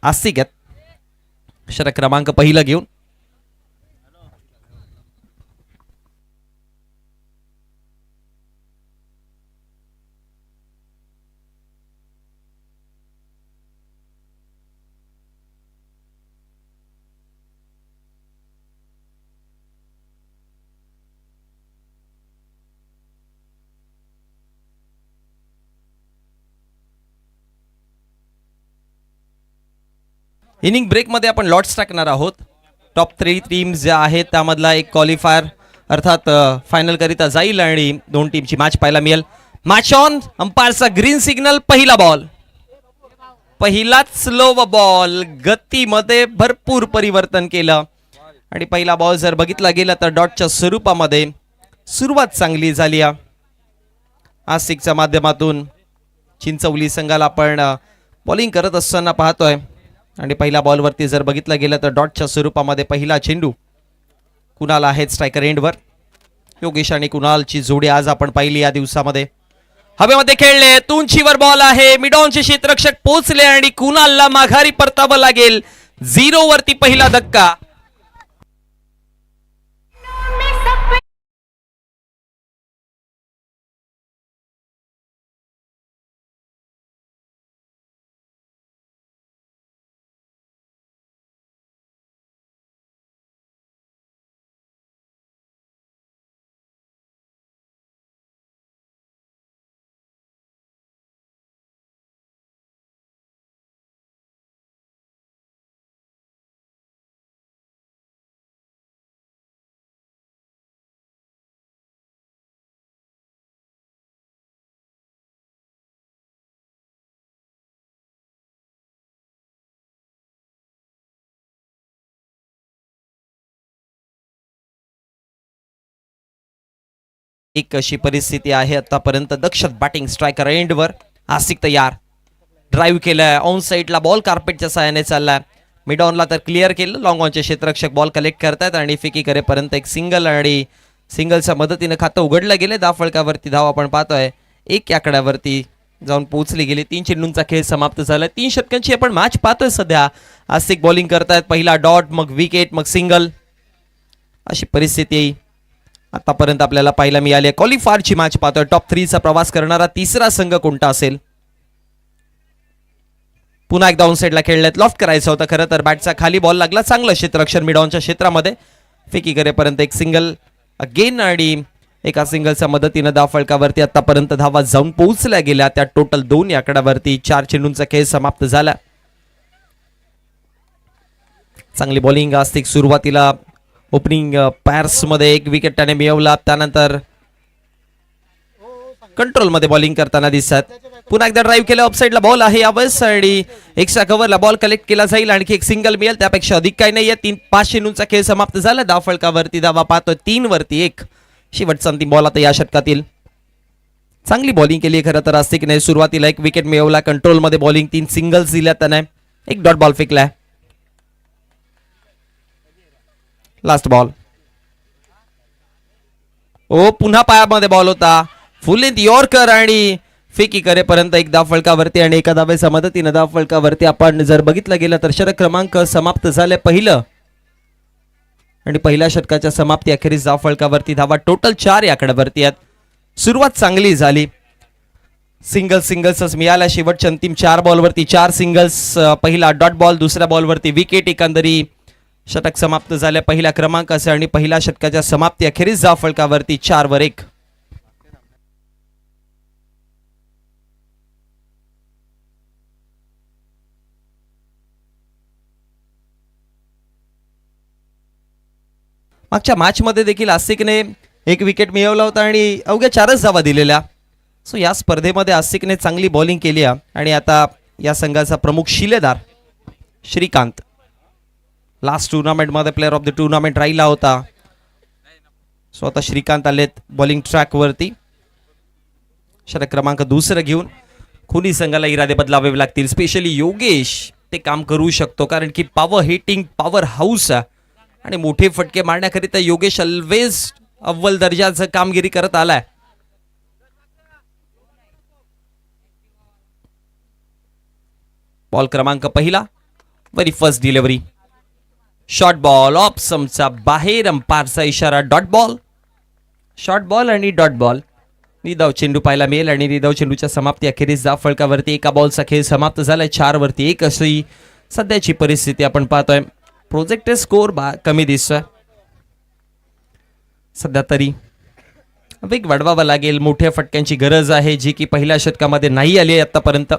आस्तिक आहेत षटक क्रमांक पहिला घेऊन. इनिंग ब्रेक मध्ये आपण लॉट्स टाकणार आहोत. टॉप 3 टीम्स ज्या आहेत त्यामधला एक क्वालिफायर अर्थात फायनल करिता जाईल आणि 2 टीमची मॅच पाहायला मिळेल. Match on. अंपायरचा ग्रीन सिग्नल. पहिला बॉल, पहिलाच स्लो बॉल. गतीमध्ये भरपूर परिवर्तन केलं आणि पहिला बॉल जर बघितला गेला तर डॉटच्या स्वरूपामध्ये सुरुवात चांगली झाली. आस्तिकच्या माध्यमातून चिंचवली संघाला आपण बॉलिंग करत असताना पाहतोय आणि पहिल्या बॉलवरती जर बघितलं गेलं तर डॉटच्या स्वरूपामध्ये पहिला चेंडू कुणाल आहेत स्ट्रायकर एंडवर. योगेश आणि कुणालची जोडी आज आपण पाहिली या दिवसामध्ये. हवेमध्ये खेळले, तुंचीवर बॉल आहे, मिडॉनचे क्षेत्ररक्षक पोहोचले आणि कुणालला माघारी परतावं लागेल. 0 वरती पहिला धक्का. एक अशी परिस्थिती आहे आतापर्यंत. दक्षत बॅटिंग स्ट्रायकर एंडवर. आस्तिक तयार. ड्राईव्ह केलाय, ऑन साईडला बॉल कार्पेटच्या सहाय्याने चाललाय. मिड ऑनला तर क्लिअर केलं. लॉंग ऑनचे क्षेत्ररक्षक बॉल कलेक्ट करतायत आणि फिकी करेपर्यंत एक सिंगल आणि सिंगलच्या मदतीने खातं उघडलं गेले. 10 फलकावरती धाव आपण पाहतोय 1 आकड्यावरती जाऊन पोहोचली गेली. 3 चेंडूंचा खेळ समाप्त झाला. 3 षटकांची आपण मॅच पाहतोय सध्या. आस्तिक बॉलिंग करतायत. पहिला डॉट, मग विकेट, मग सिंगल अशी परिस्थिती आतापर्यंत आपल्याला पाहायला मिळाली. क्वालिफायरची मॅच पाहतोय. टॉप 3 चा प्रवास करणारा तिसरा संघ कोणता असेल. पुन्हा एकदा ऑन साईडला खेळल्यात. लॉफ्ट करायचं होतं खरं तर. बॅटचा खाली बॉल लागला. चांगलं क्षेत्ररक्षण मिडॉनच्या क्षेत्रामध्ये. फिकी करेपर्यंत एक सिंगल अगेन आणि एका सिंगलच्या मदतीने 10 फलकावरती आतापर्यंत धावा जाऊन पोहोचल्या गेल्या. त्या टोटल 2 आकड्यावरती 4 चेंडूंचा खेळ समाप्त झाला. चांगली बॉलिंग आस्तिक सुरुवातीला ओपनिंग पॅर्स मध्ये 1 विकेट त्याने मिळवला. त्यानंतर कंट्रोल मध्ये बॉलिंग करताना दिसतात. पुन्हा एकदा ड्राईव्ह केलं. ऑफसाईडला बॉल आहे यावेळेस आणि एक्स्ट्रा कव्हरला बॉल कलेक्ट केला जाईल. आणखी एक सिंगल मिळेल. त्यापेक्षा अधिक काही नाहीये. 5 चेंडूंचा खेळ समाप्त झाला. 10 फलकावरती धावा पाहतोय 3 वरती 1. शेवटचा अंतिम बॉल आता या षटकातील. चांगली बॉलिंग केली खरं तर आस्तिकने. सुरुवातीला 1 विकेट मिळवला. कंट्रोल मध्ये बॉलिंग 3 सिंगल्स दिल्या त्याने. 1 डॉट बॉल फेकलाय. Last ball. ओ पुन्हा पायामध्ये बॉल होता. फुल लेंथ यॉर्कर आणि फेकी करेपर्यंत 1 10 फलकावरती आणि एका धावेच्या मदतीने 10 फलकावरती आपण जर बघितलं गेलं तर षटक क्रमांक समाप्त झाले पहिलं. आणि पहिल्या षटकाच्या समाप्ती अखेरीस 10 फलकावरती धावा टोटल 4 आकड्यावरती आहेत. सुरुवात चांगली झाली. सिंगल्सच मिळाल्या. शेवटच्या अंतिम 4 बॉलवरती 4 सिंगल्स. पहिला डॉट बॉल, दुसऱ्या बॉलवरती विकेट. एकंदरी षटक समाप्त झाले पहिल्या क्रमांकाचे आणि पहिल्या षटकाच्या समाप्ती अखेरीस 10 फलकावरती 4 वर 1. मागच्या मॅच मध्ये देखील आस्तिकने 1 विकेट मिळवला होता आणि अवघ्या 4च धावा दिलेल्या. सो या स्पर्धेमध्ये आस्तिकने चांगली बॉलिंग केली आणि आता या संघाचा प्रमुख शिलेदार श्रीकांत लास्ट टूर्नामेंट मध्ये प्लेअर ऑफ द टूर्नामेंट राहिला होता. सो आता श्रीकांत आलेत बॉलिंग ट्रॅक वरती. षटक क्रमांक 2 घेऊन खुनी संघाला इरादे बदलावे लागतील. स्पेशली योगेश ते काम करू शकतो कारण की पॉवर हिटिंग पॉवर हाऊस आणि मोठे फटके मारण्याकरिता योगेश ऑलवेज अव्वल दर्जाचं कामगिरी करत आलाय. बॉल क्रमांक पहिला very first delivery, short ball off समचा बाहेर, अंपायरचा इशारा डॉट बॉल. शॉर्ट बॉल आणि डॉट बॉल, निधाव चेंडू पाहायला मिळेल आणि निधाव चेंडूच्या समाप्ती अखेरीस धाव फळकावरती एका बॉलचा खेळ समाप्त झालाय. 4 वरती 1 अशी सध्याची परिस्थिती आपण पाहतोय. प्रोजेक्टेड स्कोर कमी दिसतोय सध्या तरी. वेग वाढवावा लागेल, मोठ्या फटक्यांची गरज आहे जी की पहिल्या षटकामध्ये नाही आली आहे आतापर्यंत.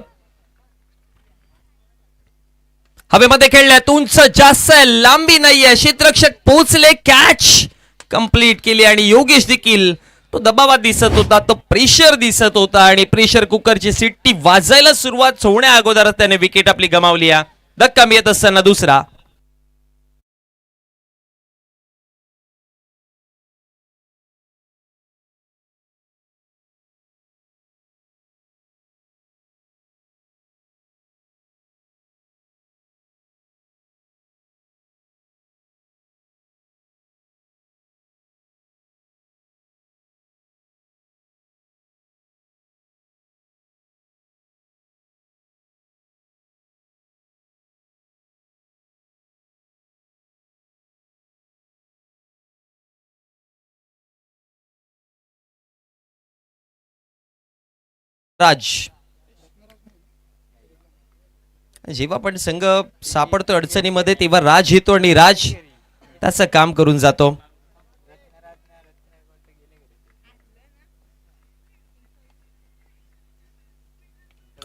हवेमध्ये खेळल्यात, उंच जास्त लांबी नाहीये, क्षेत्ररक्षक पोहोचले, कॅच कंप्लीट केली आणि योगेश देखील तो दबावात दिसत होता, तो प्रेशर दिसत होता आणि प्रेशर कुकरची सिट्टी वाजायला सुरुवात होण्या अगोदर त्याने विकेट आपली गमावली. धक्का मिळत असताना दुसरा. राज, जेव्हा पण संघ सापडतो अडचणीमध्ये तेव्हा राज येतो आणि राज त्याचं काम करून जातो.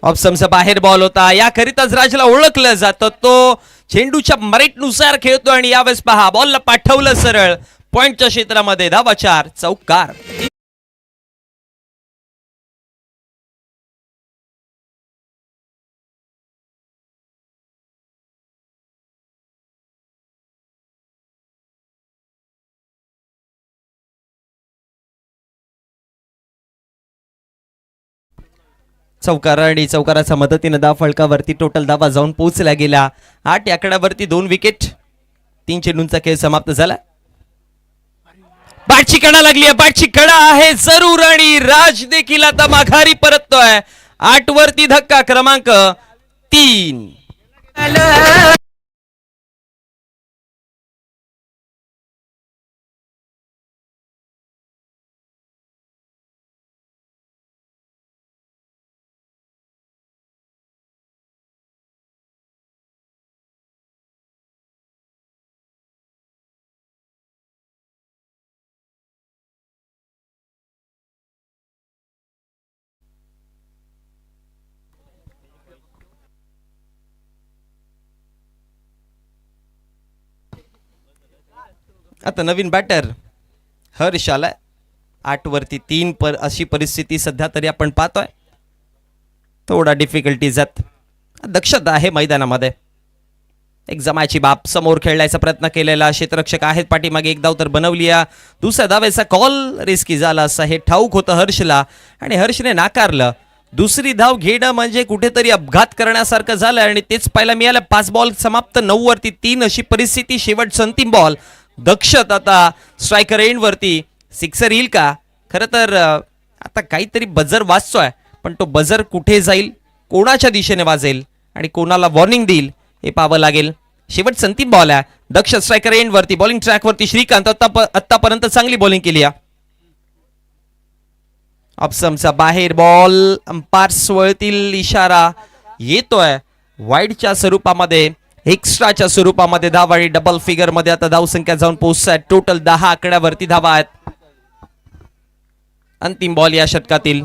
ऑप्शनचा बाहेर बॉल होता, याकरिताच राजला ओळखलं जातं. तो चेंडूच्या मरीटनुसार खेळतो आणि यावेळेस पहा बॉलला पाठवलं सरळ पॉइंटच्या क्षेत्रामध्ये. धावा 4, चौकार. चौकार आणि चौकाराच्या मदतीने धाव फळकावरती टोटल धावा जाऊन पोहोचल्या गेल्या 8 आकड्यावरती 2 विकेट. 3 चेंडूंचा खेळ समाप्त झाला. बॅटची कडा लागली आहे, बॅटची कडा आहे जरूर आणि राज देखील आता माघारी परततोय. 8 वरती धक्का क्रमांक 3. आता नवीन बॅटर हर्ष आलाय. 8 वरती 3 अशी परिस्थिती सध्या तरी आपण पाहतोय. थोडा डिफिकल्टीजात दक्षता आहे मैदानामध्ये. एक जमायची बाप समोर खेळण्याचा प्रयत्न केलेला, क्षेत्ररक्षक आहेत पाठीमागे, एक धाव तर बनवली. दुसऱ्या धावेचा कॉल रिस्की झाला असं हे ठाऊक होतं हर्षला आणि हर्षने नाकारलं. दुसरी धाव घेणं म्हणजे कुठेतरी अपघात करण्यासारखं झालं आणि तेच पाहायला मिळालं. 5 बॉल समाप्त, 9 वरती 3 अशी परिस्थिती. शेवटचा अंतिम बॉल. दक्षत आता स्ट्रायकर एंड वरती. सिक्सर येईल का? खरं तर आता काहीतरी बजर वाजतोय, पण तो बजर कुठे जाईल, कोणाच्या दिशेने वाजेल आणि कोणाला वॉर्निंग देईल हे पाहावं लागेल. शेवटचा अंतिम बॉल आहे. दक्ष स्ट्रायकर एंड वरती, बॉलिंग ट्रॅक वरती. श्रीकांत आतापर्यंत चांगली बॉलिंग केली. ऑप्शनचा बाहेर बॉल, अंपायर्स वळतील इशारा येतोय. वाईडच्या स्वरूपामध्ये, एक्स्ट्राच्या स्वरूपामध्ये धाव आणि डबल फिगर मध्ये आता धाव संख्या जाऊन पोहोचत. टोटल 10 आकड्यावरती धावा आहेत. अंतिम बॉल या षटकातील.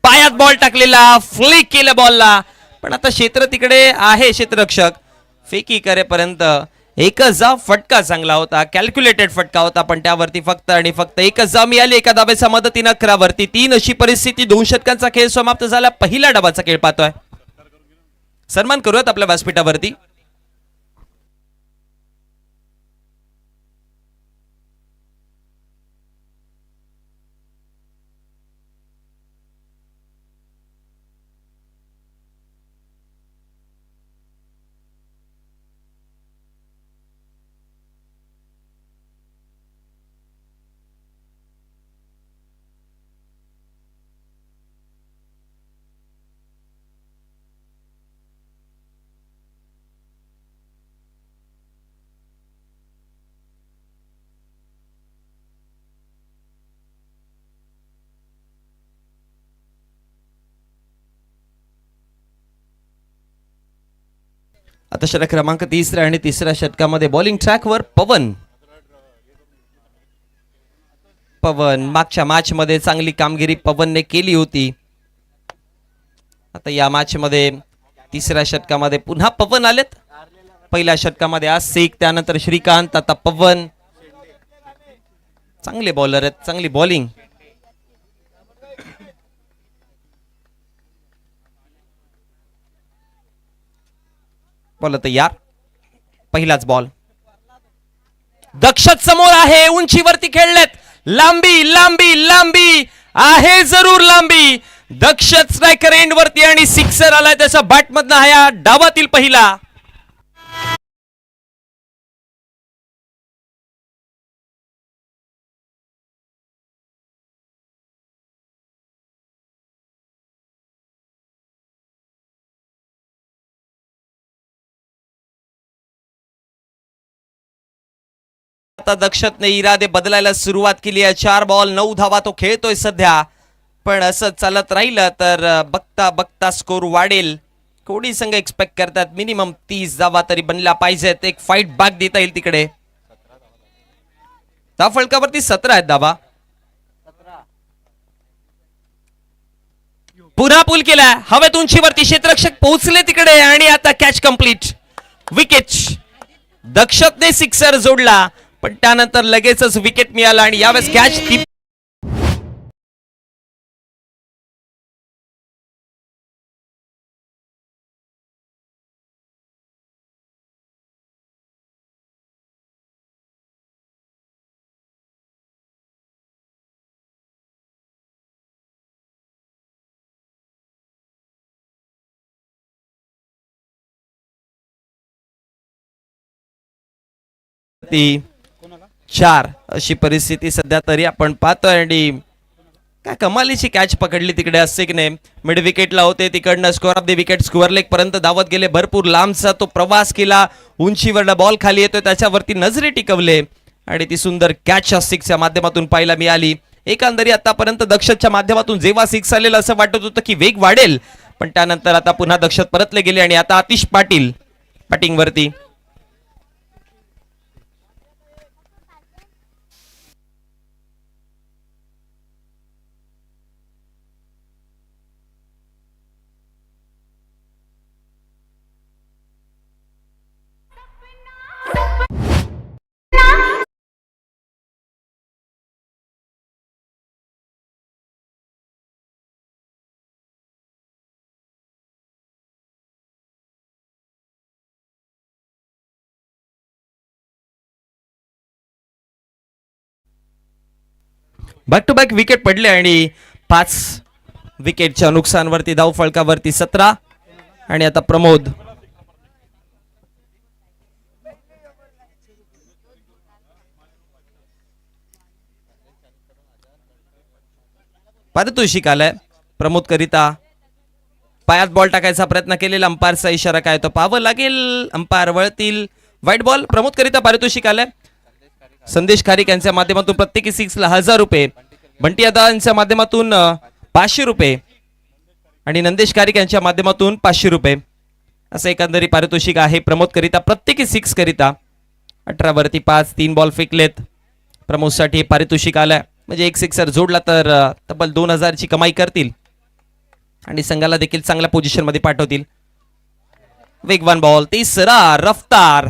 पायात बॉल टाकलेला, फ्लिक केलं बॉलला, पण आता क्षेत्र तिकडे आहे. क्षेत्ररक्षक फेकी करेपर्यंत एकच धाव. फटका चांगला होता, कॅल्क्युलेटेड फटका होता, पण त्यावरती फक्त आणि फक्त एकच धाव मिळाली एका धावेच्या मदतीनं. 11 वरती 3 अशी परिस्थिती. 2 षटकांचा खेळ समाप्त झाला. पहिला डावाचा खेळ पाहतोय. सन्मान करूयात आपल्या व्यासपीठावरती. आता षटक क्रमांक 30 आणि तिसऱ्या षटकामध्ये बॉलिंग ट्रॅकवर पवन. मागच्या मॅच मध्ये चांगली कामगिरी पवनने केली होती. आता या मॅच मध्ये तिसऱ्या षटकामध्ये पुन्हा पवन आलेत. पहिल्या षटकामध्ये आसिक, त्यानंतर श्रीकांत, आता पवन. चांगले बॉलर आहेत, चांगली बॉलिंग. बॉल तयार. पहिलाच बॉल. दक्षत समोर आहे, उंचीवरती खेळलेत. लांबी लांबी लांबी आहे, जरूर लांबी. दक्षत स्ट्रायकर एंड वरती आणि सिक्सर आलाय त्याचा बॅट मधनं. हा या डावातील पहिला. आता दक्षतने इरादे बदलायला सुरुवात केली आहे. 4 बॉल 9 धावा तो खेळतोय सध्या. पण असं चालत राहिलं तर बघता बघता स्कोर वाढेल. कोणी संघ एक्सपेक्ट करतात मिनिमम 30 धावा तरी बनल्या पाहिजेत. एक फाईट बॅक देता येईल तिकडे. त्या फलकावरती 17 आहेत धावा. पुन्हा पूल केला, हवेत उंचीवरती क्षेत्ररक्षक पोहोचले तिकडे आणि आता कॅच कंप्लीट. विकेट. दक्षतने सिक्सर जोडला पण त्यानंतर लगेचच विकेट मिळाला आणि यावेळेस कॅच ती 4 अशी परिस्थिती सध्या तरी आपण पाहतोय. आणि काय कमालीची कॅच पकडली तिकडे आसिकने. मिड विकेटला होते, तिकडनं score of the wicket square leg पर्यंत धावत गेले. भरपूर लांबचा तो प्रवास केला. उंचीवरला बॉल खाली येतोय, त्याच्यावरती नजरे टिकवले आणि ती सुंदर कॅच आसिकच्या माध्यमातून पाहायला मिळाली. एकंदरी आतापर्यंत दक्षतच्या माध्यमातून जेव्हा सिक्स आलेलं असं वाटत होतं की वेग वाढेल, पण त्यानंतर आता पुन्हा दक्षत परतले गेले आणि आता आतिश पाटील बॅटिंग वरती. बॅक टू बॅक विकेट पडले आणि 5 विकेटच्या नुकसानवरती धाव फळकावरती 17. आणि आता प्रमोद. पारितोषिक आलाय प्रमोद करिता. पायात बॉल टाकायचा प्रयत्न केलेला, अंपायरचा इशारा काय तो पाहावं लागेल. अंपायर वळतील. व्हाईट बॉल प्रमोद करिता पारितोषिक आलंय. संदेश खारीक यांच्या माध्यमातून प्रत्येकी 6 ला 1000 रुपये. बंटी दादा यांच्या माध्यमातून 500 रुपये आणि नंदेश खारीक यांच्या माध्यमातून 500 रुपये असं एकंदरी पारितोषिक आहे प्रमोद करिता. प्रत्येकी 6 करिता 18 वरती 5. 3 बॉल फेकलेत. प्रमोदसाठी पारितोषिक आलंय. म्हणजे एक सिक्सर जोडला तर तब्बल 2000 ची कमाई करतील आणि संघाला देखील चांगल्या पोझिशन मध्ये पाठवतील. वेगवान बॉल. तिसरा रफ्तार.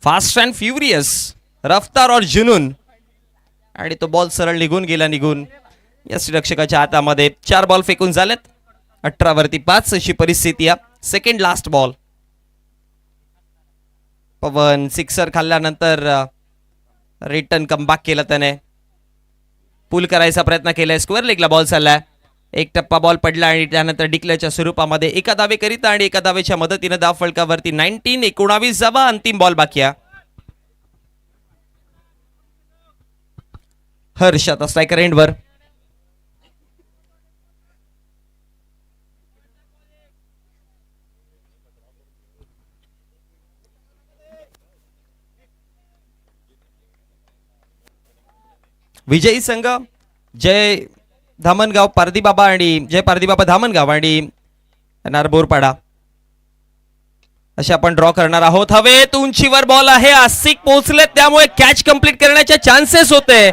Fast and furious. रफ्तार और जुनून. आणि तो बॉल सरळ निघून गेला. निघून या रक्षकाच्या हातामध्ये. 4 बॉल फेकून झालेत. 18 वरती 5 अशी परिस्थिती आहे. Second last ball. Pavan sixer खाल्ल्यानंतर रिटर्न कमबॅक केला त्याने. पुल करायचा प्रयत्न केलाय. स्क्वेअर लेगला बॉल चाललाय. एक टप्पा बॉल पडला आणि त्यानंतर डिक्लेअरच्या स्वरूपामध्ये एका धावेकरिता आणि एका धावेच्या मदतीने धाव फलकावरती 19 धावा. अंतिम बॉल बाकी आहे. हर्ष आता स्ट्रायकर एंडवर. विजयी संघ जय धामणगाव पारदीबाबा आणि जय पारदीबाबा धामणगाव आणि नारबोरपाडा. असे आपण ड्रॉ करणार आहोत. हवेत उंचीवर बॉल आहे, आसिक पोहोचले त्यामुळे कॅच कंप्लीट करण्याचे चान्सेस होते.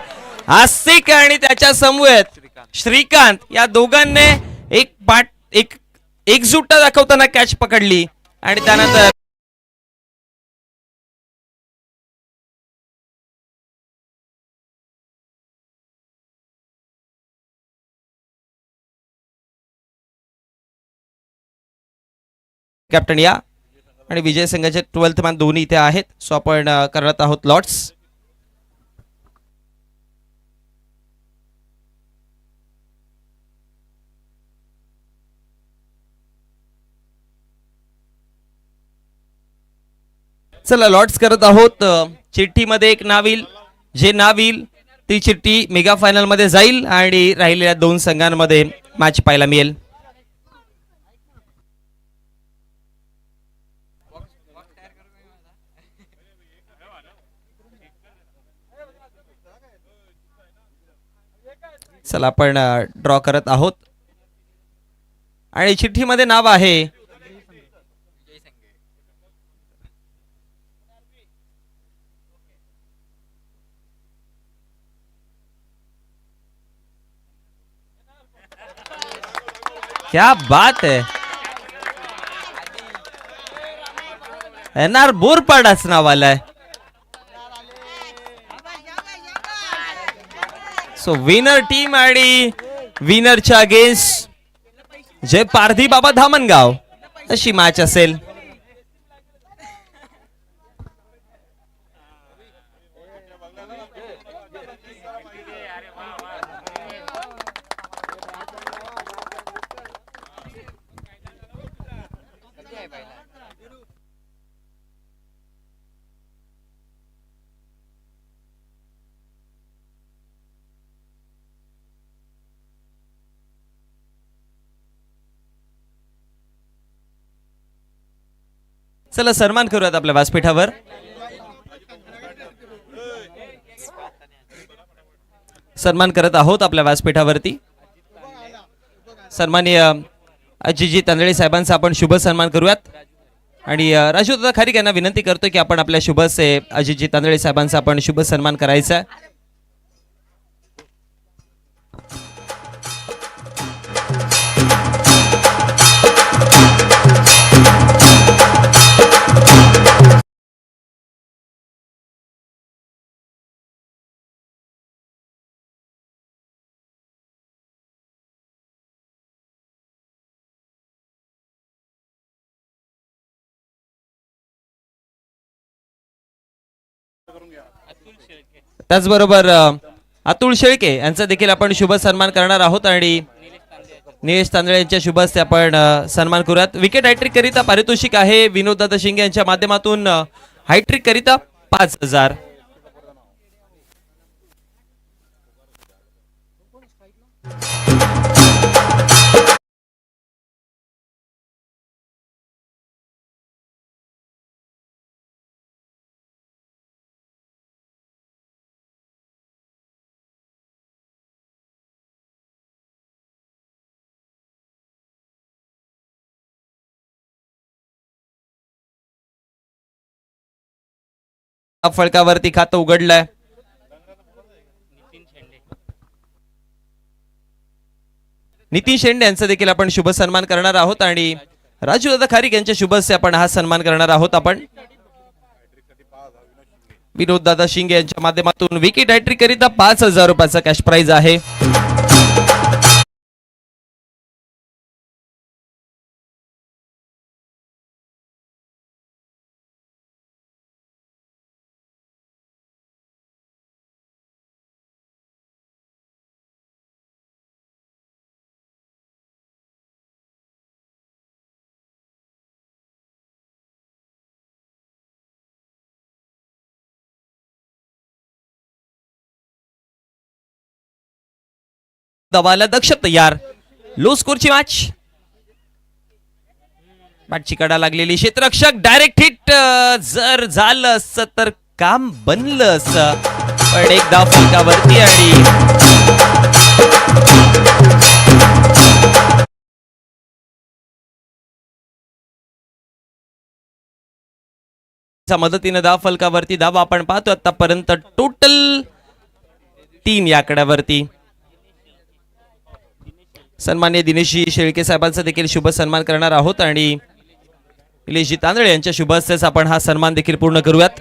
आसिक आणि त्याच्या समवेत श्रीकांत या दोघांनी एकजुटता दाखवताना कॅच पकडली आणि त्यानंतर कॅप्टन या आणि विजय संघाचे 12th मॅन दोन्ही इथे आहेत. सो आपण करत आहोत लॉट्स. चला लॉट्स करत आहोत. चिठ्ठीमध्ये एक नाव येईल, जे नाव येईल ती चिठ्ठी मेगा फायनल मध्ये जाईल आणि राहिलेल्या 2 संघांमध्ये मॅच पाहायला मिळेल. चला आपण ड्रॉ करत आहोत आणि चिठ्ठीमध्ये नाव आहे क्या बात है, एनआर बोरपाडाच नाव आलंय. सो विनर टीम आणि विनरच्या अगेन्स्ट जय पारधी बाबा धामणगाव अशी मॅच असेल. चला सन्मान करूयात आपल्या व्यासपीठावर. सन्मान करत आहोत आपल्या व्यासपीठावरती. सन्माननीय अजितजी तांदळे साहेबांचा आपण शुभ सन्मान करूयात आणि राजू दादा खारीक यांना विनंती करतो की आपण आपल्या शुभ से अजितजी तांदळे साहेबांचा आपण शुभ सन्मान करायचा आहे. त्याचबरोबर अतुल शेळके यांचा देखील आपण शुभ सन्मान करणार आहोत आणि निलेश तांदळे यांच्या शुभ हस्ते आपण सन्मान करूयात. विकेट हॅट्रिक करिता पारितोषिक आहे विनोददादा शिंगे यांच्या माध्यमातून हॅट्रिक करिता 5000. फळकावरती खातं उघडलंय. नितीन शेंडे यांचा देखील आपण शुभ सन्मान करणार आहोत आणि राजू दादा खारीक यांच्या शुभ हस्ते आपण हा सन्मान करणार आहोत. आपण विनोद दादा शिंगे यांच्या माध्यमातून विकेट हॅट्रिक करिता 5000 रुपयाचा कॅश प्राइज आहे. दबाला दक्ष तयार. Low स्कोरची match. बॅटची कडा लागलेली क्षेत्ररक्षक डायरेक्ट हिट जर झालं असतं तर काम बनलं असतं पण एकदा फलकावरती आणि मदतीने धाव फलकावरती धावा आपण पाहतो आतापर्यंत टोटल 3 या आकड्यावरती. सन्मान्य दिनेशजी शेळके साहेबांचा देखील शुभ सन्मान करणार आहोत आणि निलेशजी तांदळे यांच्या शुभ हस्तेच आपण हा सन्मान देखील पूर्ण करूयात.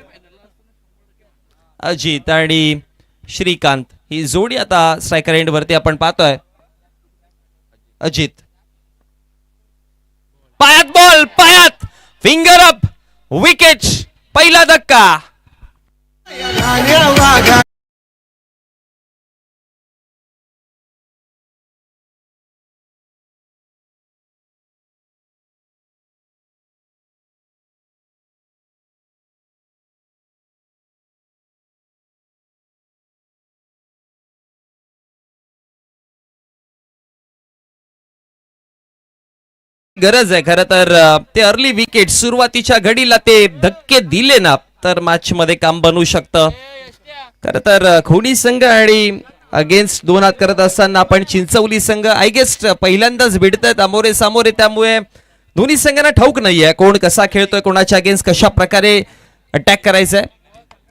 अजित आणि श्रीकांत ही जोडी आता स्ट्रायकर एंड वरती आपण पाहतोय. अजित पायात बॉल, पायात फिंगर अप, विकेट, पहिला धक्का. गरज आहे खरं तर ते अर्ली विकेट सुरुवातीच्या घडीला ते धक्के दिले ना तर मॅच मध्ये काम बनवू शकतं. खरं तर खोनी संघ आणि अगेन्स्ट 2 हात करत असताना आपण चिंचवली संघ आय गेस पहिल्यांदाच भिडतायत अमोरे सामोरे, त्यामुळे दोन्ही संघांना ठाऊक नाहीये कोण कसा खेळतोय, कोणाच्या अगेन्स्ट कशा प्रकारे अटॅक करायचंय.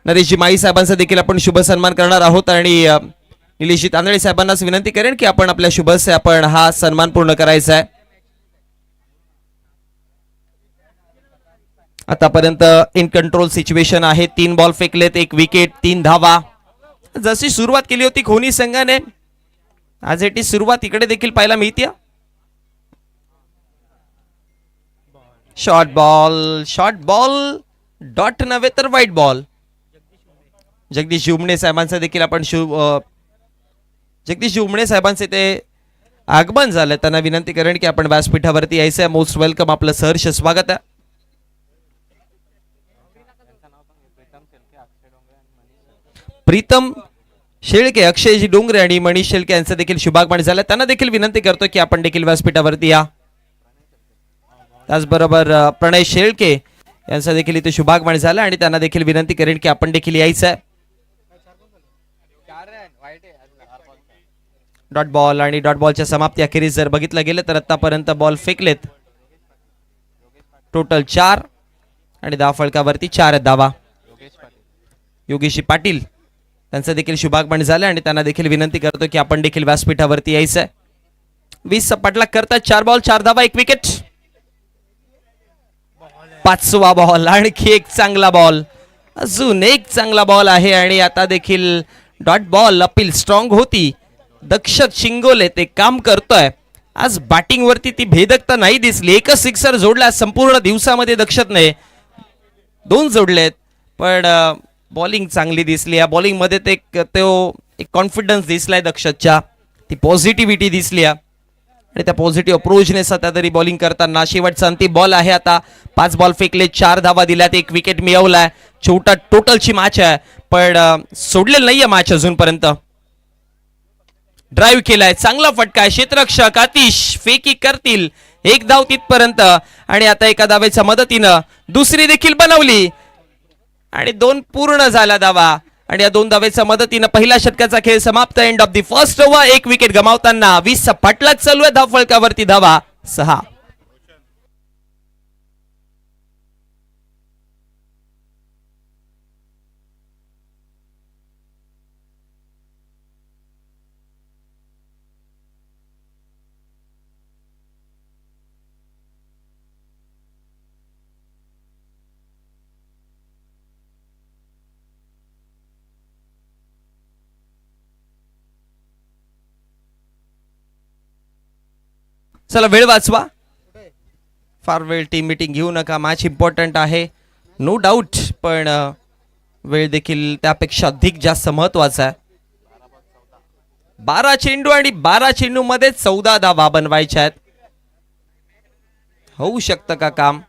नरेशजी माई साहेबांचा देखील आपण शुभ सन्मान करणार आहोत आणि निलेशजी तांदळे साहेबांनाच विनंती करेन की आपण आपल्या शुभ हस्ते आपण हा सन्मान पूर्ण करायचा आहे. आतापर्यंत इन कंट्रोल सिच्युएशन आहे. 3 बॉल फेकलेत, 1 विकेट, 3 धावा. जशी सुरुवात केली होती खोनी संघाने आज एटी सुरुवात इकडे देखील पाहायला मिळते. शॉर्ट बॉल डॉट नव्हे तर वाईट बॉल. जगदीश उमणे साहेबांचा देखील आपण जगदीश उमणे साहेबांचे ते आगमन झालं. त्यांना विनंती करेन की आपण व्यासपीठावरती यायचं आहे. मोस्ट वेलकम, आपलं सहर्ष स्वागत आहे. प्रीतम शेळके, अक्षयजी डोंगरे आणि मनीष शेळके यांचं देखील शुभागमन झालं. त्यांना देखील विनंती करतो की आपण देखील व्यासपीठावरती या. त्याचबरोबर प्रणय शेळके यांचं देखील इथे शुभागमन झालं आणि त्यांना देखील विनंती करेन की आपण देखील यायचं आहे. डॉट बॉल आणि डॉट बॉलच्या समाप्ती अखेरीस जर बघितलं गेलं तर आतापर्यंत बॉल फेकलेत टोटल 4 आणि धाव फलकावरती 4 धावा. योगेशी पाटील त्यांचं देखील शुभागमन झालं आणि त्यांना देखील विनंती करतो की आपण देखील व्यासपीठावरती यायचं आहे. 20 सपाटला करतात 4 बॉल 4 धावा 1 विकेट. 5वा बॉल, आणखी एक चांगला बॉल, अजून एक चांगला बॉल आहे आणि आता देखील डॉट बॉल. अपील स्ट्रॉंग होती. दक्षत शिंगोले ते काम करतोय. आज बॅटिंग वरती ती भेदकता नाही दिसली. एकच सिक्सर जोडला संपूर्ण दिवसामध्ये दक्षतने, 2 जोडलेत पण बॉलिंग चांगली दिसली. या बॉलिंग मध्ये ते एक कॉन्फिडन्स दिसलाय दक्षतच्या, ती पॉझिटिव्हिटी दिसली आणि त्या पॉझिटिव्ह अप्रोचने सध्या तरी बॉलिंग करताना. शेवटचा अंतिम बॉल आहे आता. 5 बॉल फेकले, 4 धावा दिल्यात, 1 विकेट मिळवलाय. छोटा टोटलची मॅच आहे पण सोडलेलं नाहीये मॅच अजूनपर्यंत. ड्राईव्ह केलाय, चांगला फटका आहे. क्षेत्ररक्षक आतिश फेकी करतील, 1 धाव तिथपर्यंत आणि आता एका धावेच्या मदतीनं दुसरी देखील बनवली आणि 2 पूर्ण झाला धावा आणि या 2 धावेच्या मदतीनं पहिल्या षटकाचा खेळ समाप्त. End of the first over. 1 wicket गमावताना 20 सपाटलाच चालू आहे धाव फलकावरती धावा 6. चला वेळ वाचवा, फार वेळ टीम मीटिंग घेऊ नका. मॅच इम्पॉर्टंट आहे नो डाऊट, पण वेळ देखील त्यापेक्षा अधिक जास्त महत्वाचा आहे. 12 चेंडू आणि 12 चेंडू मध्ये 14 धावा बनवायच्या आहेत. होऊ शकतं का काम?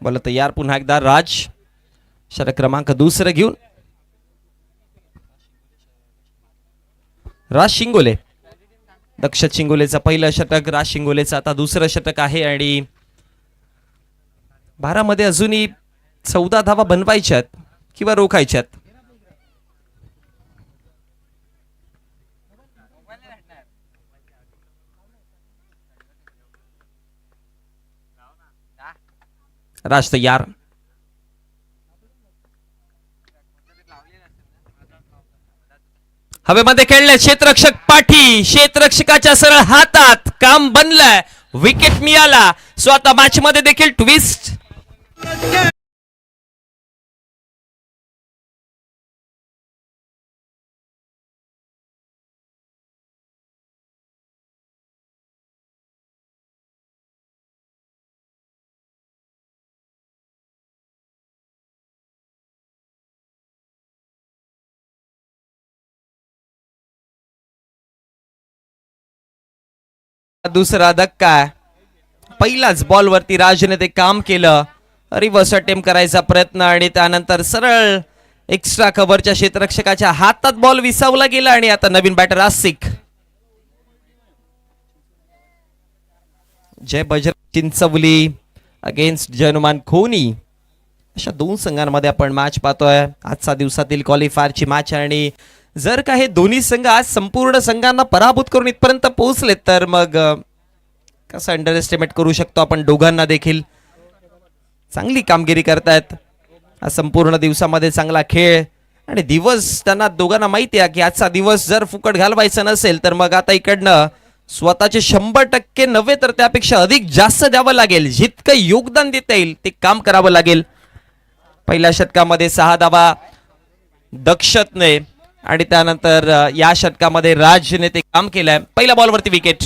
बोला तयार पुन्हा एकदा राज, षटक क्रमांक 2 घेऊन. राज शिंगोले, दक्ष शिंगोलेचं पहिलं षटक, राज शिंगोलेचं आता दुसरं षटक आहे आणि 12 मध्ये अजूनही 14 धावा बनवायच्यात किंवा रोखायच्यात. राज तयार, हवेमध्ये खेळले क्षेत्ररक्षक पाठी, क्षेत्ररक्षकाच्या सरळ हातात काम बनलंय, विकेट मिळाला. सो आता मॅच मध्ये देखील ट्विस्ट. दुसरा धक्का, पहिलाच बॉल वरती राजने ते काम केलं, रिव्हर्स अटेम्प्ट करायचा प्रयत्न आणि त्यानंतर सरळ एक्स्ट्रा कव्हरच्या क्षेत्ररक्षकाच्या हातात बॉल विसावला गेला आणि आता नवीन बॅटर आसिक. जय बजरंग चिंचवली अगेन्स्ट जनुमान खोनी, अशा दोन संघांमध्ये आपण मॅच पाहतोय. आजच्या दिवसातील क्वालिफायरची मॅच आणि जर का हे दोन्ही संघ आज संपूर्ण संघांना पराभूत करून इथपर्यंत पोहोचलेत तर मग कसं अंडर एस्टिमेट करू शकतो आपण दोघांना देखील. चांगली कामगिरी करतायत संपूर्ण दिवसामध्ये, चांगला खेळ आणि दिवस त्यांना दोघांना माहिती आहे की आजचा दिवस जर फुकट घालवायचा नसेल तर मग आता इकडनं स्वतःचे 100% नव्हे तर त्यापेक्षा अधिक जास्त द्यावं लागेल. जितकं योगदान देता येईल ते काम करावं लागेल. पहिल्या षटकामध्ये 6 धावा दक्षतने आणि त्यानंतर या षटकामध्ये राजने ते काम केलंय. पहिल्या बॉलवरती विकेट.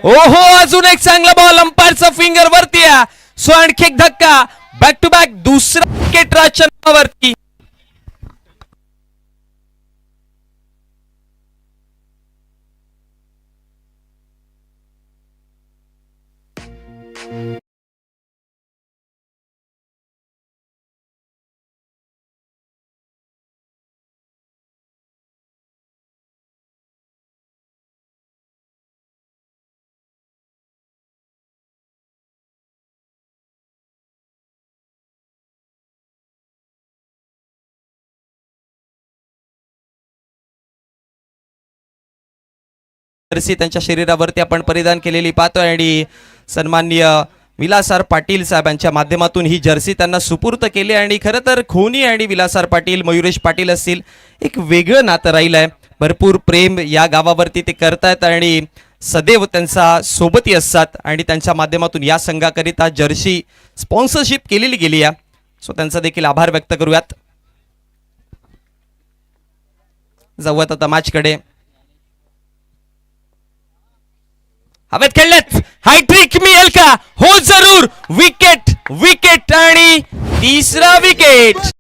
ओहो, अजून एक चांगला बॉल, अंपायरचा फिंगर वरती आहे. सो आणखी एक धक्का, बॅक टू बॅक दुसरा विकेट राजच्या नावावरती. जर्सी त्यांच्या शरीरावरती आपण परिधान केलेली पाहतोय आणि सन्माननीय विलासराव पाटील साहेबांच्या माध्यमातून ही जर्सी त्यांना सुपूर्त केली. आणि खरं तर खोनी आणि विलासराव पाटील, मयुरेश पाटील असतील, एक वेगळं नातं राहिलंय. भरपूर प्रेम या गावावरती ते करतायत आणि सदैव त्यांचा सोबती असतात आणि त्यांच्या माध्यमातून या संघाकरिता जर्सी स्पॉन्सरशिप केलेली गेली आहे. सो त्यांचा देखील आभार व्यक्त करूयात. जाऊयात आता मॅचकडे. हवेत खेळलेत, हायट्रिक मिळेल का? हो जरूर, विकेट विकेट आणि तिसरा विकेट.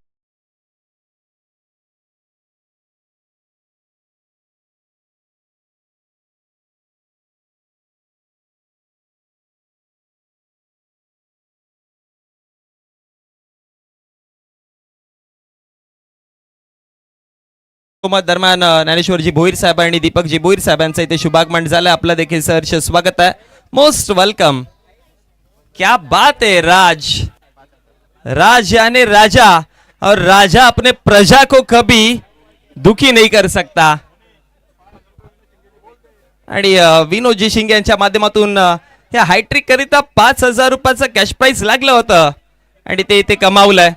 दरम्यान ज्ञानेश्वरजी भोईर साहेब आणि दीपकजी भोईर साहेबांचं इथे शुभागमन झालं. आपलं देखील सहर्ष स्वागत आहे. Most welcome. क्या बात है राज, राज यानी राजा और राजा अपने प्रजा को कभी दुखी नहीं कर सकता. आणि विनोदजी शिंगे यांच्या माध्यमातून या हायट्रिक करिता 5,000 रुपयाचं कॅश प्राइज लागलं होतं आणि ते इथे कमावलंय.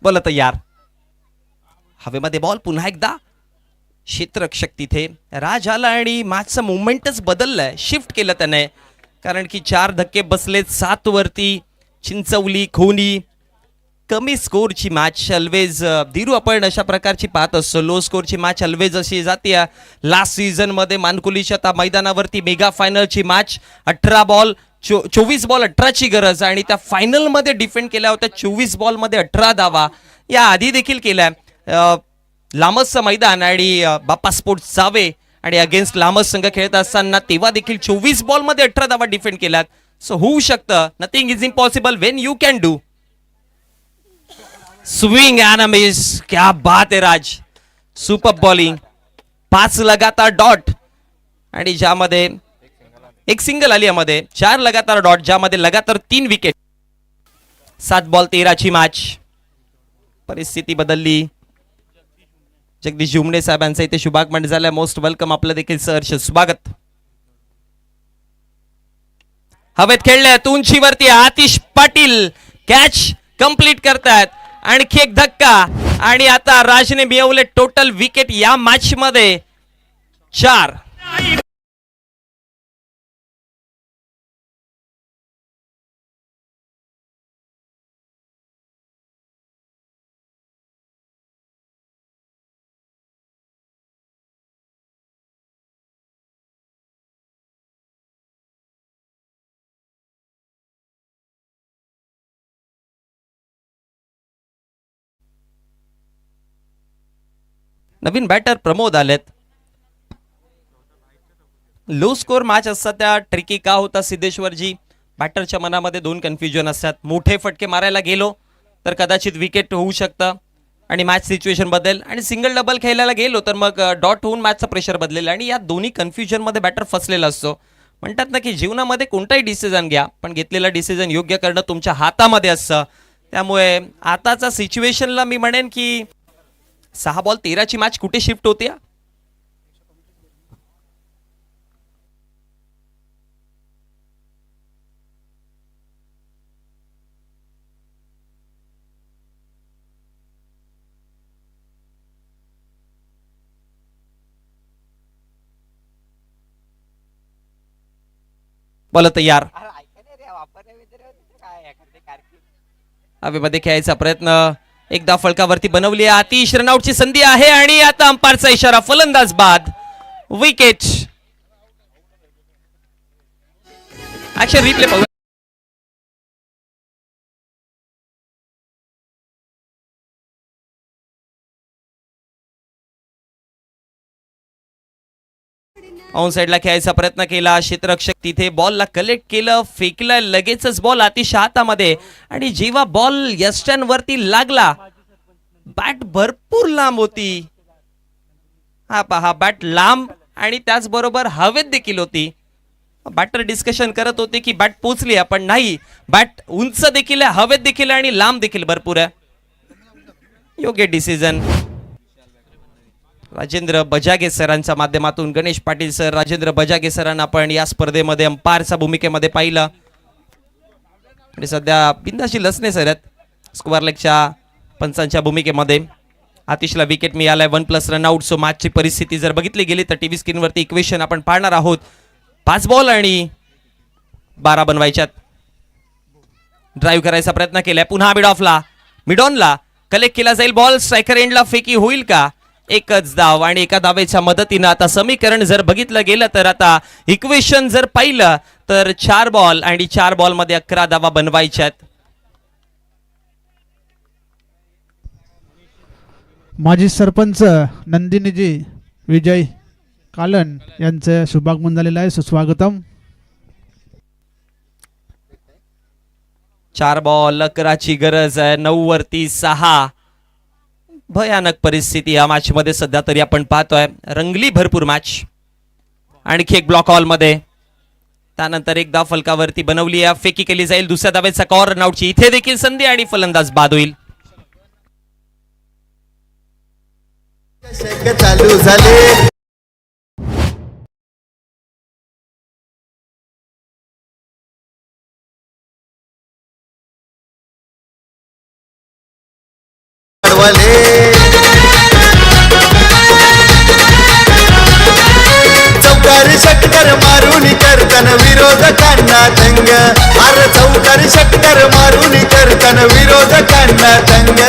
बोला तयार. हवेमध्ये बॉल पुन्हा एकदा, क्षेत्ररक्षक तिथे, राज आला आणि मॅचचं मुवमेंटच बदललंय, शिफ्ट केलं त्याने. कारण की 4 धक्के बसलेत 7 वरती. चिंचवली, खोनी कमी स्कोरची मॅच ऑलवेज धीरू आपण अशा प्रकारची पाहत असतो. लो स्कोरची मॅच ऑलवेज अशी जाते. लास्ट सीझन मध्ये मानकुलीच्या त्या मैदानावरती मेगा फायनलची मॅच 18 बॉल 24 बॉल 18ची गरज आणि त्या फायनल मध्ये डिफेंड केल्या होत्या 24 बॉल मध्ये 18 धावा. या आधी देखील केल्या. लामसचं मैदान आणि बाप्पा स्पोर्ट्स जावे आणि अगेन्स्ट लामस संघ खेळत असताना तेव्हा देखील 24 बॉल मध्ये 18 धावा डिफेंड केल्यात. सो होऊ शकतं. Nothing is impossible Wien you can do. Swing and a miss. क्या बात आहे राज. Super bowling. 5 लगातार डॉट आणि ज्यामध्ये एक सिंगल आली यामध्ये 4 लगातार डॉट ज्यामध्ये लगातार 3 विकेट. 7 ball 13ची match. परिस्थिती बदलली. जगदीश जुमणे साहेबांचं इथे शुभागमन झालं. मोस्ट वेलकम आपलं देखील सहर्ष स्वागत. हवेत खेळल्यात उंचीवरती आतिश पाटील कॅच कंप्लीट करतायत. आणखी एक धक्का आणि आता राजने मिळवले टोटल विकेट या मॅच मध्ये 4. नवीन बॅटर प्रमोद आलेत. लो स्कोर मॅच असतात त्या ट्रिकी का होता सिद्धेश्वरजी. बॅटरच्या मनामध्ये 2 कन्फ्युजन असतात. मोठे फटके मारायला गेलो तर कदाचित विकेट होऊ शकतं आणि मॅच सिच्युएशन बदलेल आणि सिंगल डबल खेळायला गेलो तर मग डॉट होऊन मॅचचं प्रेशर बदलेल आणि या दोन्ही कन्फ्युजन मध्ये बॅटर फसलेला असतो. म्हणतात ना की जीवनामध्ये कोणताही डिसिजन घ्या पण घेतलेला डिसिजन योग्य करणं तुमच्या हातामध्ये असतं. त्यामुळे आताचा सिच्युएशनला मी म्हणेन की 6 बॉल 13ची मॅच कुठे शिफ्ट होते. बॉल तयार. हवेमध्ये खेळायचा प्रयत्न. एकदा फलकावरती बनवली. आतिश रनआउटची संधी आहे आणि आता अंपायरचा इशारा. फलंदाज बाद. विकेट. ऍक्शन रिप्ले पाहू. ऑन साइडला खेळायचा प्रयत्न केला. क्षेत्ररक्षक तिथे बॉलला कलेक्ट केलं. फेकलं लगेचच बॉल आतिश हातामध्ये आणि जेव्हा बॉल यस्टन वरती लागला बॅट भरपूर लांब होती. हा पहा बॅट लांब आणि त्याचबरोबर हवेत देखील होती. बॅटर डिस्कशन करत होते की बॅट पोचली आपण नाही. बॅट उंच देखील आहे हवेत देखील आणि लांब देखील भरपूर आहे. योग्य डिसिजन. राजेंद्र बजागे सरांच्या माध्यमातून गणेश पाटील सर राजेंद्र बजागे सरांना आपण या स्पर्धेमध्ये अंपायरच्या भूमिकेमध्ये पाहिलं आणि सध्या बिंदाशी लसणे सर आहेत स्क्वेअर लेगच्या पंचांच्या भूमिकेमध्ये. आतिशला विकेट मिळालाय. 1+ रनआउट. सो मॅचची परिस्थिती जर बघितली गेली तर टीव्ही स्क्रीनवरती इक्वेशन आपण पाहणार आहोत. 5 बॉल आणि 12 बनवायच्यात. ड्राईव्ह करायचा प्रयत्न केलाय. पुन्हा मिडॉनला कलेक्ट केला जाईल बॉल. स्ट्रायकर एंडला फेकी होईल का. एकच धाव आणि एका धावेच्या मदतीनं आता समीकरण जर बघितलं गेलं तर आता इक्वेशन जर पाहिलं तर 4 बॉल आणि 4 बॉल मध्ये 11 धावा बनवायच्यात. माजी सरपंच नंदिनीजी विजय कालन यांचं शुभागमन झालेलं आहे. सुस्वागतम. 4 बॉल 11ची गरज आहे. 9 वरती 6. भयानक परिस्थिती या मॅच मध्ये सध्या तरी आपण पाहतोय. रंगली भरपूर मॅच. आणखी एक ब्लॉक हॉल मध्ये. त्यानंतर एकदा फलकावरती बनवली. फेकी केली जाईल. दुसऱ्या धावेचा कॉर्नर रनआउटची इथे देखील संधी आणि फलंदाज बाद होईल. चालू झाले. चौकारी षटकर मारून करताना विरोधकांना दंग. अरे चौकारी षटकर मारून करताना विरोधकांना खेळाडूंना तंग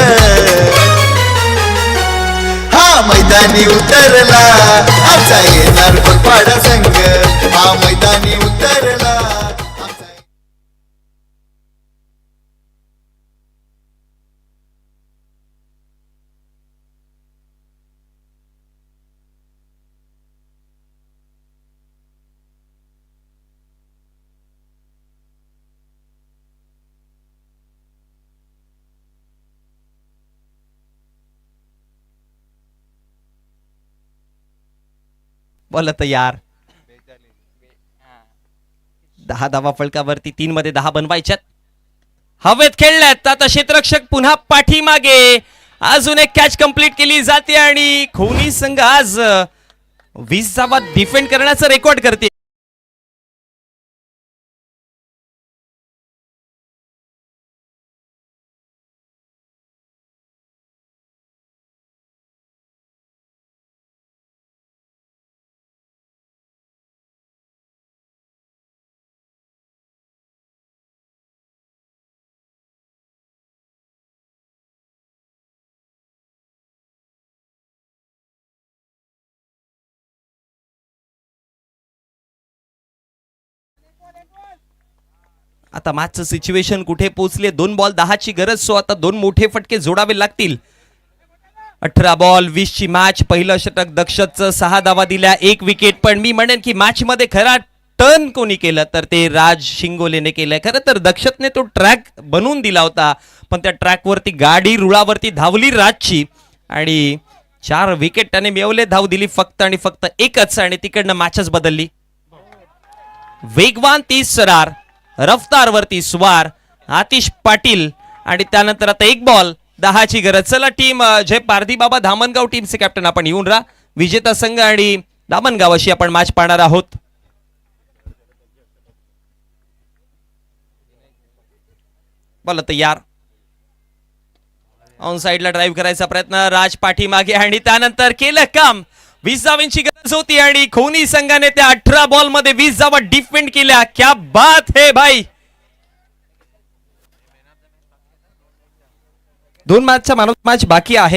हा मैदानी उतरला आमचा येणार बघपाडा संघ हा मैदानी उतरला आमचा बोला तयार 10 धावा फलकावरती 3 मध्ये 10 बनवायच्यात. हवेत खेळल्यात आता क्षेत्ररक्षक पुन्हा पाठीमागे. अजून एक कॅच कंप्लीट केली जाते आणि खोनी संघ आज 20 धावा डिफेंड करण्याचं रेकॉर्ड करते. आता मॅचचं सिच्युएशन कुठे पोहोचले. 2 बॉल 10 ची गरज. सो आता 2 मोठे फटके जोडावे लागतील. 18 बॉल 20 ची मॅच. पहिलं षटक दक्षतचं 6 धावा दिल्या 1 विकेट. पण मी म्हणेन की मॅच मध्ये खरा टर्न कोणी केलं तर ते राज शिंगोलेने केलंय. खरं तर दक्षतने तो ट्रॅक बनवून दिला होता पण त्या ट्रॅकवरती गाडी रुळावरती धावली राजची आणि 4 विकेट त्याने मिळवले. धाव दिली फक्त आणि फक्त एकच आणि तिकडनं मॅचच बदलली. वेगवान 30 सरार रफ्तारवरती स्वार आतिश पाटील आणि त्यानंतर आता 1 बॉल 10 ची गरज. चला टीम जय पारधी बाबा धामणगाव टीमचे कॅप्टन आपण येऊन राहा. विजेता संघ आणि धामणगाव अशी आपण मॅच पाहणार आहोत. बोला तयार. ऑन साइडला ड्राईव्ह करायचा प्रयत्न. राज पाठीमागे आणि त्यानंतर केलं काम. 20 धावांची गरज होती आणि खोनी संघाने त्या 18 बॉल मध्ये 20 धावा डिफेंड केल्या. क्या बात है भाई. 2 मॅचचा मॅन ऑफ मॅच बाकी आहे.